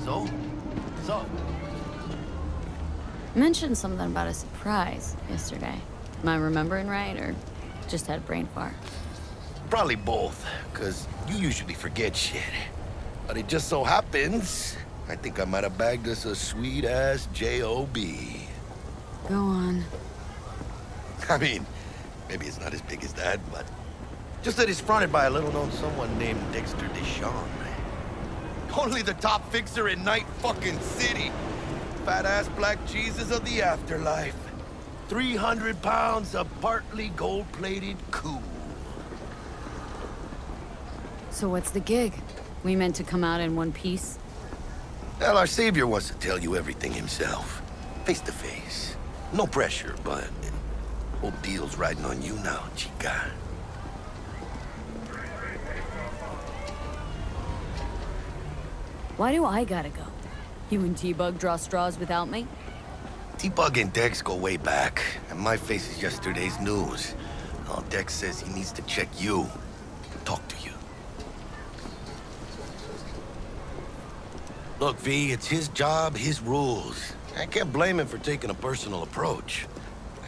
So? So? Mentioned something about a surprise yesterday. Am I remembering right, or just had a brain fart? Probably both, because you usually forget shit. But it just so happens, I think I might have bagged us a sweet-ass J.O.B. Go on. I mean, maybe it's not as big as that, but just that it's fronted by a little-known someone named Dexter Deshawn. Only the top fixer in Night fucking City. Fat-ass black Jesus of the afterlife. 300 pounds of partly gold-plated cool. So what's the gig? We meant to come out in one piece? Well, our savior wants to tell you everything himself. Face to face. No pressure, but whole deal's riding on you now, chica. Why do I gotta go? You and T-Bug draw straws without me? T-Bug and Dex go way back, and my face is yesterday's news. Now, Dex says he needs to check you, talk to you. Look, V, it's his job, his rules. I can't blame him for taking a personal approach.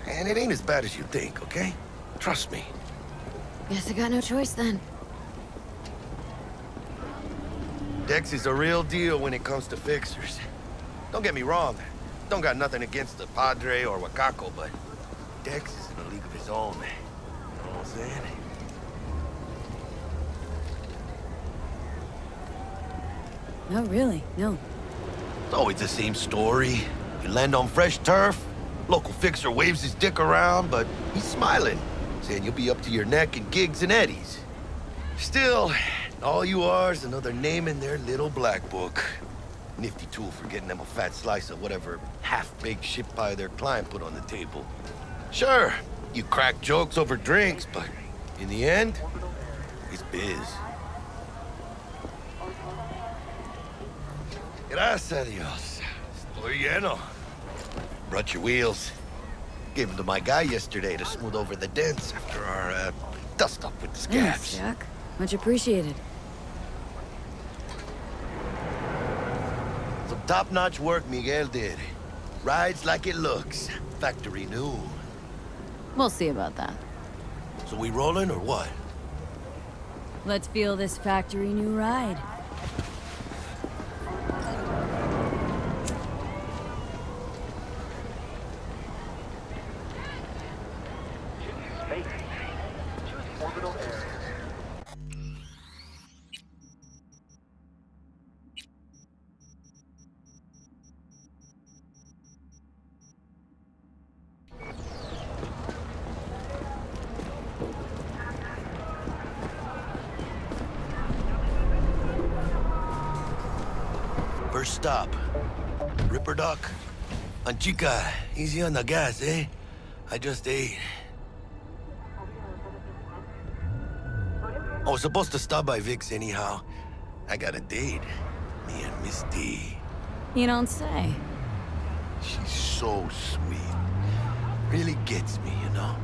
And it ain't as bad as you think, okay? Trust me. Guess I got no choice then. Dex is a real deal when it comes to fixers. Don't get me wrong. Don't got nothing against the Padre or Wakako, but Dex is in a league of his own. You know what I'm saying? No, really, no. It's always the same story. You land on fresh turf, local fixer waves his dick around, but he's smiling, saying you'll be up to your neck in gigs and eddies. Still, all you are is another name in their little black book. Nifty tool for getting them a fat slice of whatever half-baked shit pie their client put on the table. Sure, you crack jokes over drinks, but in the end, it's biz. Gracias a Dios. Estoy lleno. Brought your wheels. Gave them to my guy yesterday to smooth over the dents after our, dust-up with the scabs. Thanks, Jack. Much appreciated. Some top-notch work Miguel did. Rides like it looks. Factory new. We'll see about that. So we rolling or what? Let's feel this factory new ride. First stop. Ripper Dock. Chica, easy on the gas, eh? I just ate. I was supposed to stop by Vic's anyhow. I got a date. Me and Miss D. You don't say. She's so sweet. Really gets me, you know?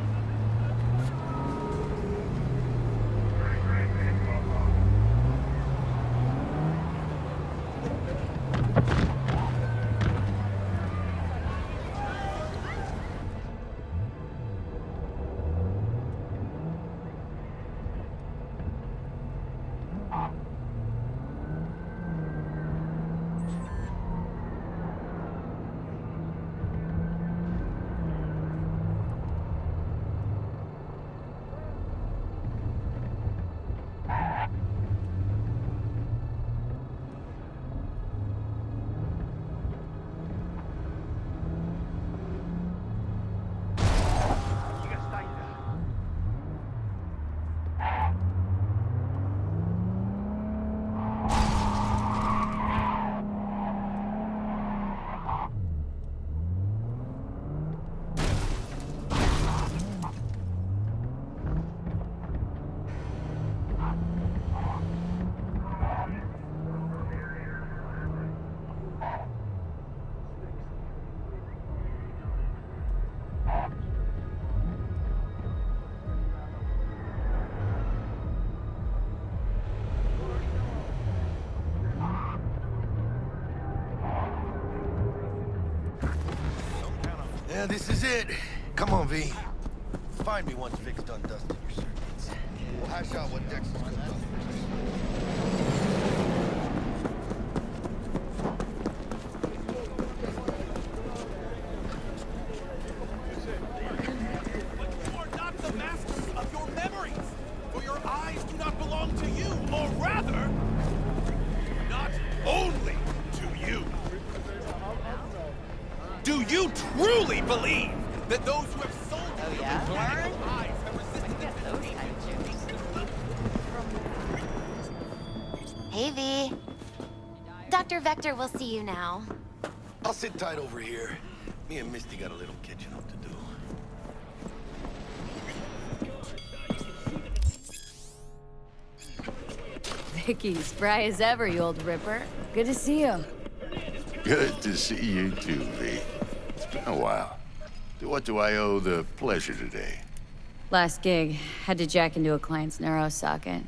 Yeah, this is it. Come on, V. Find me once Vic's done dusting your circuits. We'll hash out what Dex is cooked up. You are not the masters of your memories, for your eyes do not belong to you, or rather, not only to you. Do you truly believe that those who have sold you eyes have resisted Those temptation? kind of jokes. Hey, V. Dr. Vector will see you now. I'll sit tight over here. Me and Misty got a little catching up to do. Vicky, spry as ever, you old ripper. Good to see you. Good to see you too, V. It's been a while. What do I owe the pleasure today? Last gig, had to jack into a client's neuro socket.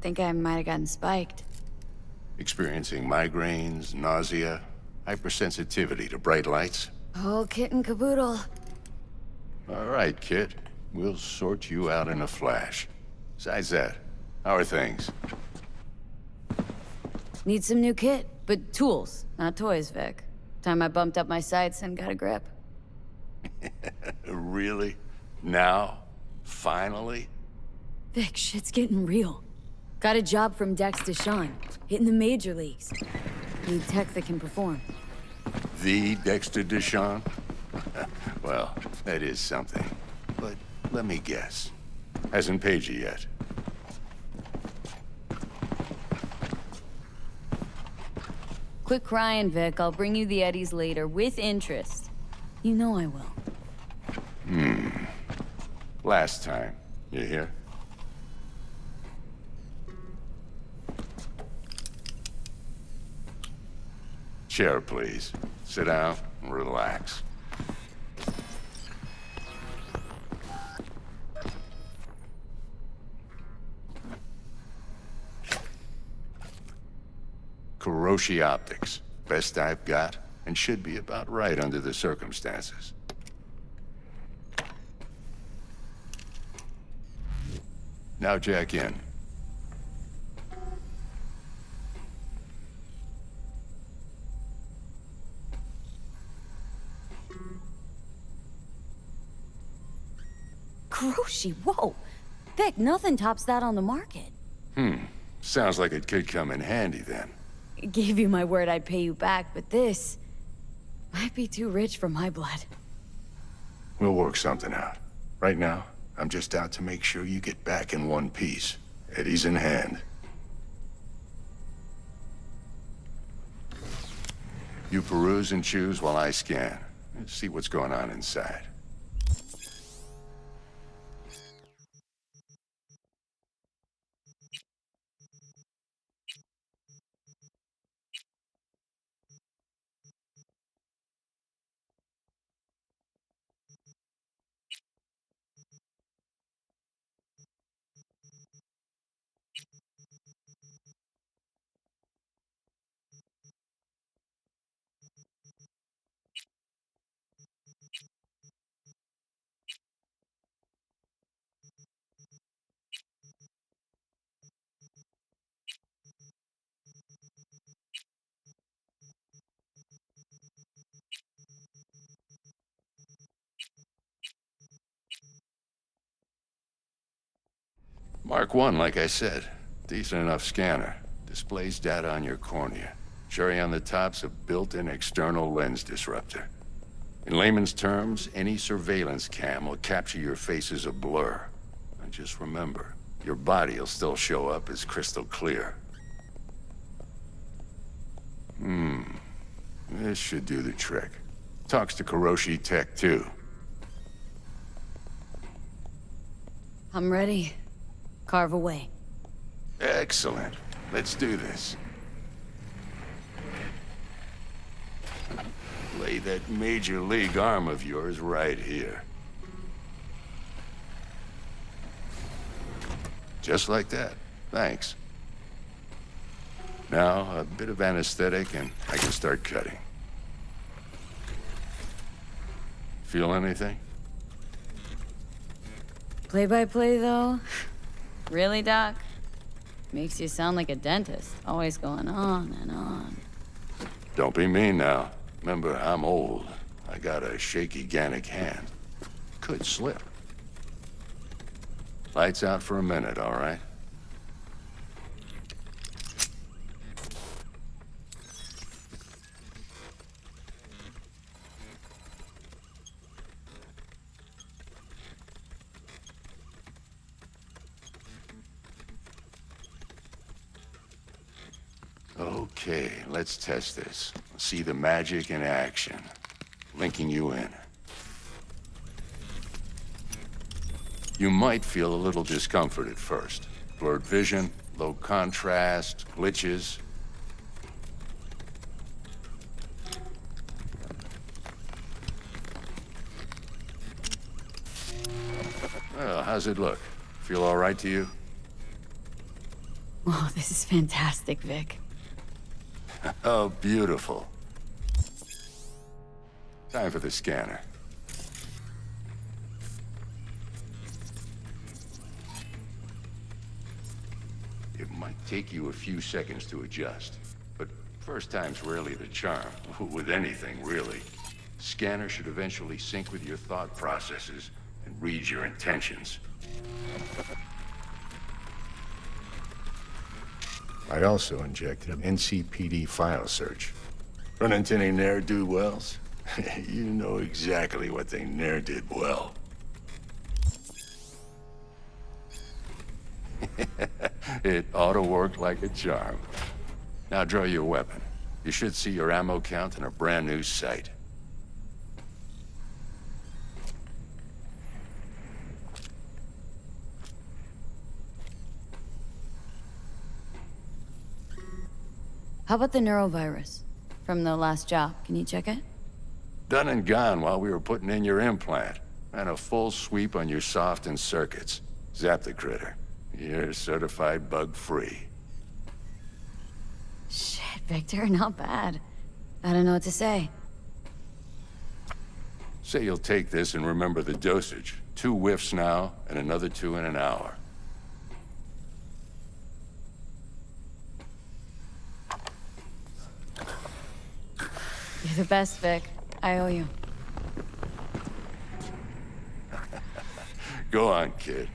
Think I might have gotten spiked. Experiencing migraines, nausea, hypersensitivity to bright lights? Oh, kit and caboodle. All right, kid. We'll sort you out in a flash. Besides that, how are things? Need some new kit, but tools, not toys, Vic. Time I bumped up my sights and got a grip. Really? Now? Finally? Vic, shit's getting real. Got a job from Dex to Sean, hitting the major leagues. Need tech that can perform. The Dexter Deshawn? Well, that is something. But let me guess. Hasn't paid you yet. Quit crying, Vic. I'll bring you the eddies later, with interest. You know I will. Last time. You hear? Chair, please. Sit down and relax. Kuroshi Optics. Best I've got, and should be about right under the circumstances. Now jack in. Kuroshi, whoa! Vic, nothing tops that on the market. Sounds like it could come in handy then. Gave you my word I'd pay you back, but this might be too rich for my blood. We'll work something out. Right now, I'm just out to make sure you get back in one piece. Eddie's in hand. You peruse and choose while I scan. Let's see what's going on inside. Mark 1, like I said. Decent enough scanner. Displays data on your cornea. Cherry on the top's a built-in external lens disruptor. In layman's terms, any surveillance cam will capture your face as a blur. And just remember, your body will still show up as crystal clear. This should do the trick. Talks to Kuroshi Tech, too. I'm ready. Carve away. Excellent. Let's do this. Lay that major league arm of yours right here. Just like that. Thanks. Now, a bit of anesthetic and I can start cutting. Feel anything? Play-by-play, though? Really, Doc? Makes you sound like a dentist, always going on and on. Don't be mean now. Remember, I'm old. I got a shaky Gannic hand. Could slip. Lights out for a minute, all right? Okay, let's test this. See the magic in action. Linking you in. You might feel a little discomfort at first. Blurred vision, low contrast, glitches. Well, how's it look? Feel all right to you? Oh, this is fantastic, Vic. Oh, beautiful. Time for the scanner. It might take you a few seconds to adjust, but first time's rarely the charm, with anything, really. Scanner should eventually sync with your thought processes and read your intentions. I also injected an NCPD file search. Run into any ne'er-do-wells? You know exactly what they ne'er did well. It ought to work like a charm. Now draw your weapon. You should see your ammo count in a brand new sight. How about the neurovirus? From the last job, can you check it? Done and gone while we were putting in your implant. And a full sweep on your soft and circuits. Zap the critter. You're certified bug-free. Shit, Victor, not bad. I don't know what to say. Say you'll take this and remember the dosage. 2 whiffs now, and another 2 in an hour. You're the best, Vic. I owe you. Go on, kid.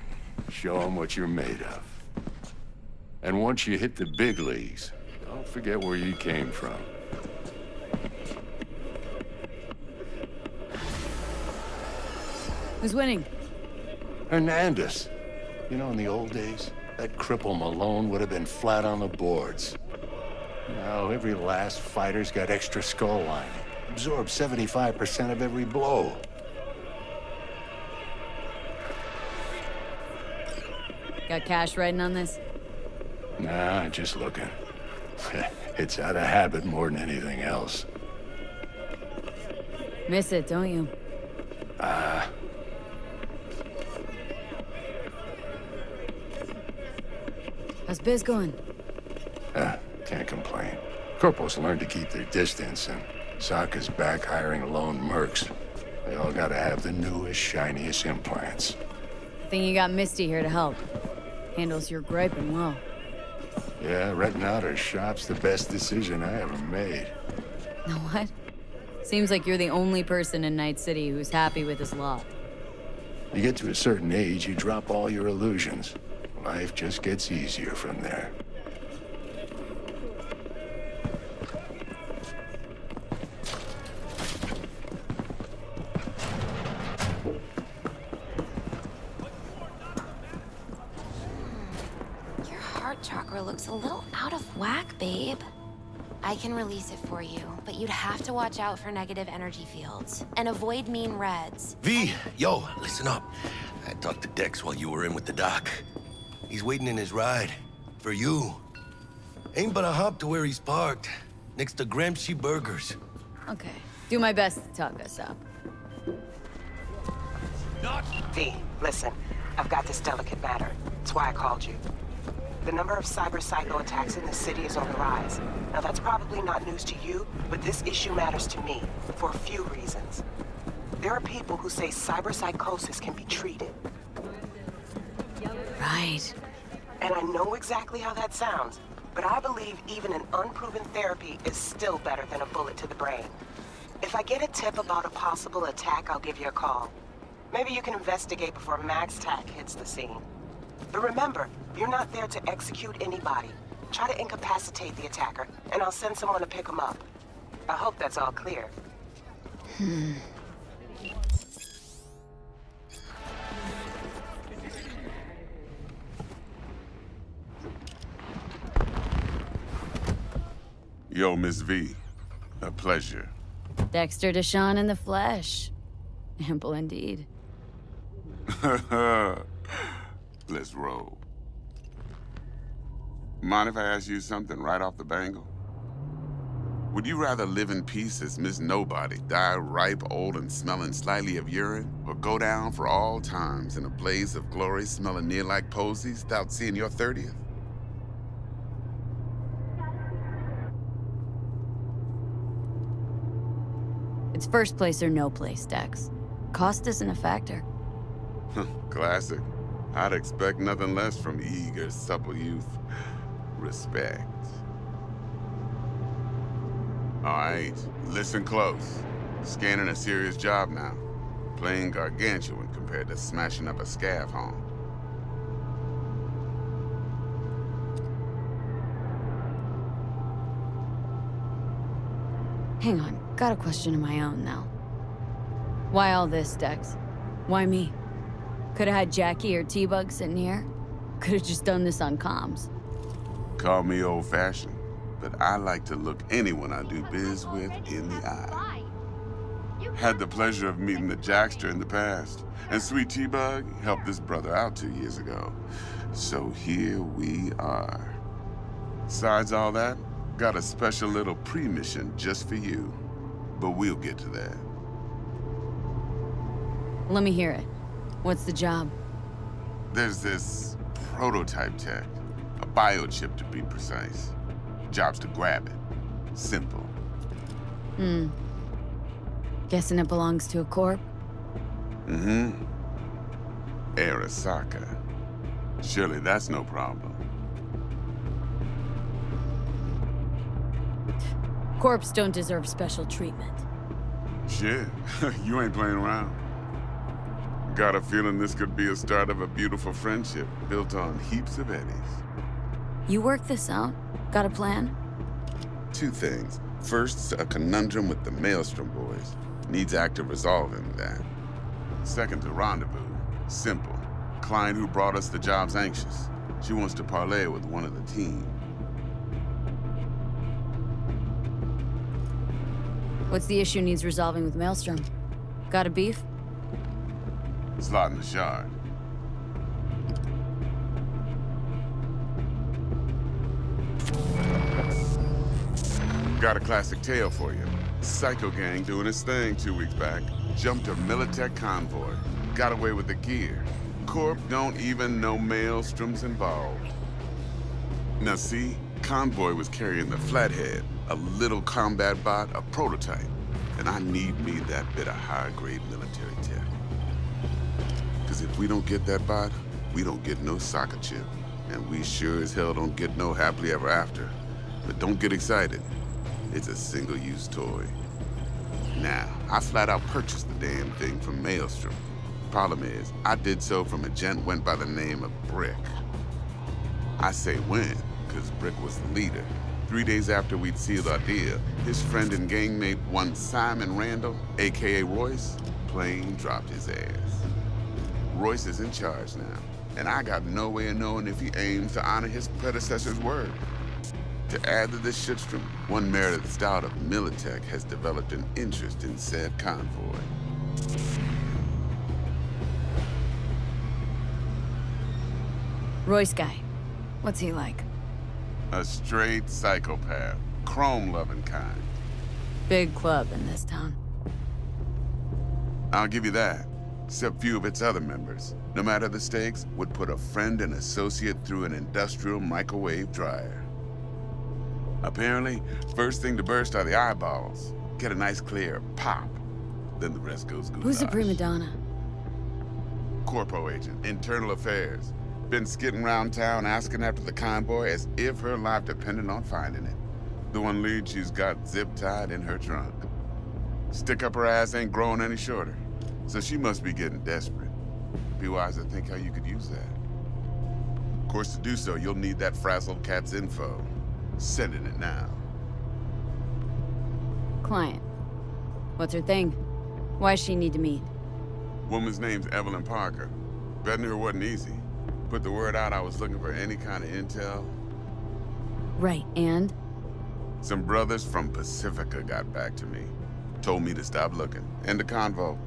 Show them what you're made of. And once you hit the big leagues, don't forget where you came from. Who's winning? Hernandez. You know, in the old days, that cripple Malone would have been flat on the boards. Now, every last fighter's got extra skull lining. Absorbs 75% of every blow. Got cash riding on this? Nah, just looking. It's out of habit more than anything else. Miss it, don't you? How's biz going? Can't complain. Corporals learn to keep their distance, and Sokka's back hiring lone mercs. They all gotta have the newest, shiniest implants. Think you got Misty here to help. Handles your griping well. Yeah, renting out her shop's the best decision I ever made. Know what? Seems like you're the only person in Night City who's happy with his lot. You get to a certain age, you drop all your illusions. Life just gets easier from there. Your heart chakra looks a little out of whack, babe. I can release it for you, but you'd have to watch out for negative energy fields and avoid mean reds. V, yo, listen up. I talked to Dex while you were in with the doc. He's waiting in his ride. For you. Ain't but a hop to where he's parked. Next to Gramsci Burgers. Okay. Do my best to talk us up. Not V, listen. I've got this delicate matter. That's why I called you. The number of cyber-psycho attacks in the city is on the rise. Now, that's probably not news to you, but this issue matters to me for a few reasons. There are people who say cyberpsychosis can be treated. Right. And I know exactly how that sounds, but I believe even an unproven therapy is still better than a bullet to the brain. If I get a tip about a possible attack, I'll give you a call. Maybe you can investigate before Max Tac hits the scene. But remember, you're not there to execute anybody. Try to incapacitate the attacker, and I'll send someone to pick him up. I hope that's all clear. Yo, Miss V. A pleasure. Dexter Deshawn in the flesh. Ample indeed. Let's roll. Mind if I ask you something right off the bangle? Would you rather live in peace as Miss Nobody, die ripe, old, and smelling slightly of urine, or go down for all times in a blaze of glory smelling near like posies without seeing your 30th? It's first place or no place, Dex. Cost isn't a factor. Classic. I'd expect nothing less from eager, supple youth. Respect. All right, listen close. Scanning a serious job now. Playing gargantuan compared to smashing up a scav home. Hang on, got a question of my own now. Why all this, Dex? Why me? Could've had Jackie or T-Bug sitting here. Could've just done this on comms. Call me old-fashioned, but I like to look anyone I do biz with in the eye. Had the pleasure of meeting the Jackster in the past, and Sweet T-Bug helped this brother out 2 years ago. So here we are. Besides all that, got a special little pre-mission just for you, but we'll get to that. Let me hear it. What's the job? There's this prototype tech, a biochip to be precise. Job's to grab it. Simple. Guessing it belongs to a corp? Mm-hmm. Arasaka. Surely that's no problem. Corps don't deserve special treatment. Shit, you ain't playing around. Got a feeling this could be a start of a beautiful friendship built on heaps of eddies. You work this out? Got a plan? 2 things. First, a conundrum with the Maelstrom boys. Needs active resolving that. Second, a rendezvous. Simple. Client who brought us the job's anxious. She wants to parlay with one of the team. What's the issue needs resolving with Maelstrom? Got a beef? Slot in the shard. Got a classic tale for you. Psycho gang doing his thing 2 weeks back. Jumped a Militech convoy. Got away with the gear. Corp don't even know Maelstrom's involved. Now see, convoy was carrying the Flathead, a little combat bot, a prototype. And I need me that bit of high-grade military tech. Because if we don't get that bot, we don't get no soccer chip. And we sure as hell don't get no happily ever after. But don't get excited. It's a single-use toy. Now, I flat out purchased the damn thing from Maelstrom. Problem is, I did so from a gent went by the name of Brick. I say when, because Brick was the leader. 3 days after we'd sealed our deal, his friend and gangmate, one Simon Randall, AKA Royce, plain dropped his ass. Royce is in charge now, and I got no way of knowing if he aims to honor his predecessor's word. To add to this shitstrom, one Meredith Stout of Militech has developed an interest in said convoy. Royce guy. What's he like? A straight psychopath, chrome-loving kind. Big club in this town. I'll give you that, except few of its other members, no matter the stakes, would put a friend and associate through an industrial microwave dryer. Apparently, first thing to burst are the eyeballs. Get a nice clear pop. then the rest goes goulash. Who's a prima donna? Corpo agent, internal affairs. Been skidding around town asking after the convoy as if her life depended on finding it. The one lead she's got zip-tied in her trunk. Stick up her ass ain't growing any shorter, so she must be getting desperate. Be wise to think how you could use that. Of course, to do so, you'll need that frazzled cat's info. Sending it now. Client. What's her thing? Why's she need to meet? Woman's name's Evelyn Parker. Betting her wasn't easy. Put the word out I was looking for any kind of intel. Right, and? Some brothers from Pacifica got back to me. Told me to stop looking. End the convo.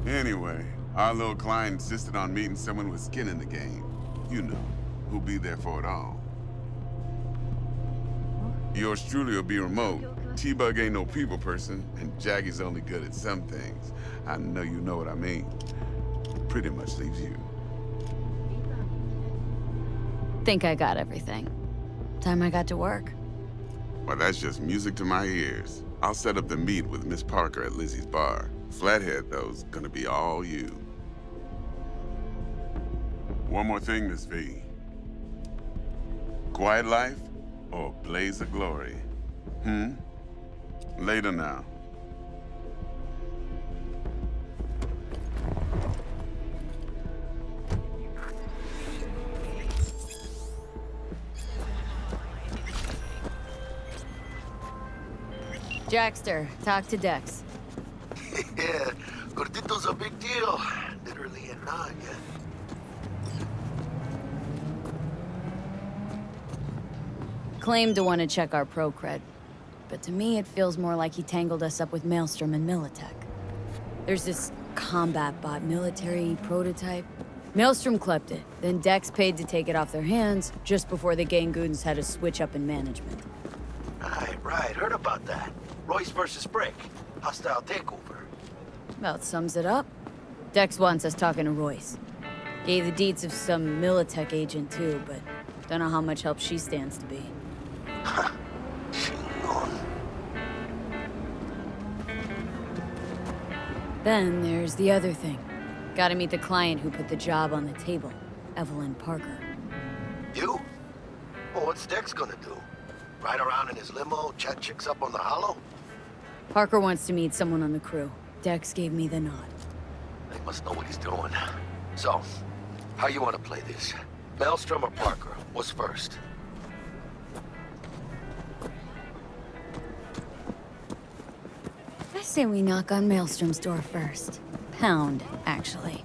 Anyway, our little client insisted on meeting someone with skin in the game. You know, who'll be there for it all. Yours truly will be remote. T-Bug ain't no people person, and Jaggy's only good at some things. I know you know what I mean. Pretty much leaves you. Think I got everything. Time I got to work. Well, that's just music to my ears. I'll set up the meet with Miss Parker at Lizzie's bar. Flathead, though's gonna be all you. One more thing, Miss V. Quiet life or blaze of glory? Later now. Jackster, talk to Dex. Yeah, Gordito's a big deal. Literally a nod, yeah. Claimed to want to check our pro cred, but to me it feels more like he tangled us up with Maelstrom and Militech. There's this combat bot military prototype. Maelstrom clept it, then Dex paid to take it off their hands just before the Gangoons had a switch up in management. Right, heard about that. Royce versus Brick. Hostile takeover. About sums it up. Dex wants us talking to Royce. Gave the deets of some Militech agent too, but don't know how much help she stands to be. Then there's the other thing. Gotta meet the client who put the job on the table, Evelyn Parker. You? Well, what's Dex gonna do? Ride around in his limo, chat chicks up on the hollow? Parker wants to meet someone on the crew. Dex gave me the nod. He must know what he's doing. So, how you want to play this? Maelstrom or Parker? What's first? I say we knock on Maelstrom's door first. Pound, actually.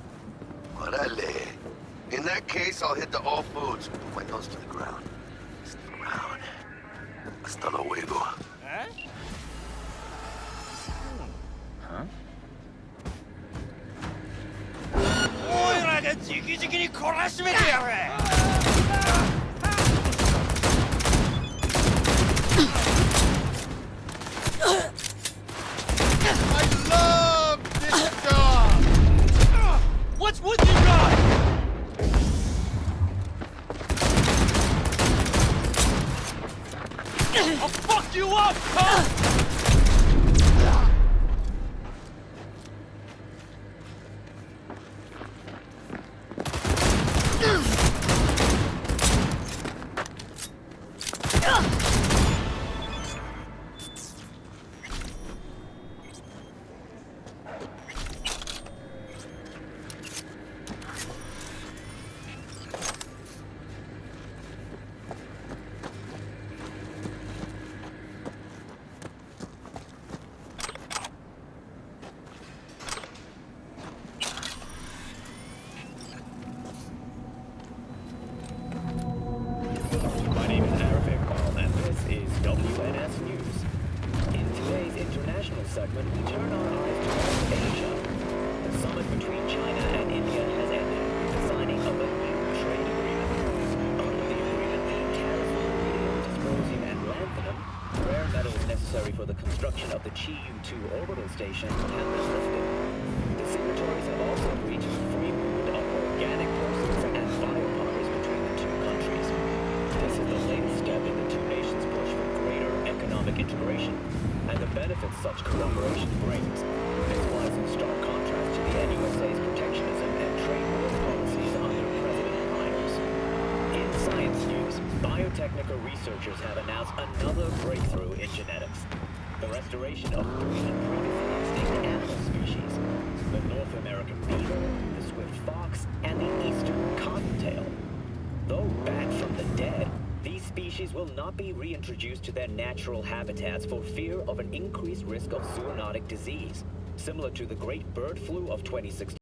Orale. In that case, I'll hit the all foods. Put my nose to the ground. Stick around. Hasta luego. I love this dog! What's with you guys? I'll fuck you up, huh? segment, we turn our eyes towards Asia. The summit between China and India has ended with the signing of a new trade agreement. Under the agreement, the tariffs on uranium, dysprosium, and lanthanum, rare metals necessary for the construction of the Chi-Yu-2 orbital station, have been lifted. The signatories have also agreed to free movement of organic persons and biopolymers between the two countries. This is the latest step in the two nations' push for greater economic integration, and the benefits such cooperation brings. This flies in stark contrast to the NUSA's protectionism and trade war policies under President Myers. In science news, biotechnical researchers have announced another breakthrough in genetics. The restoration of 3 previously extinct animal species. The North American beaver, the swift fox, and the eastern cottontail. Though back from the dead, these species will not be reintroduced to their natural habitats for fear of an increased risk of zoonotic disease, similar to the great bird flu of 2016.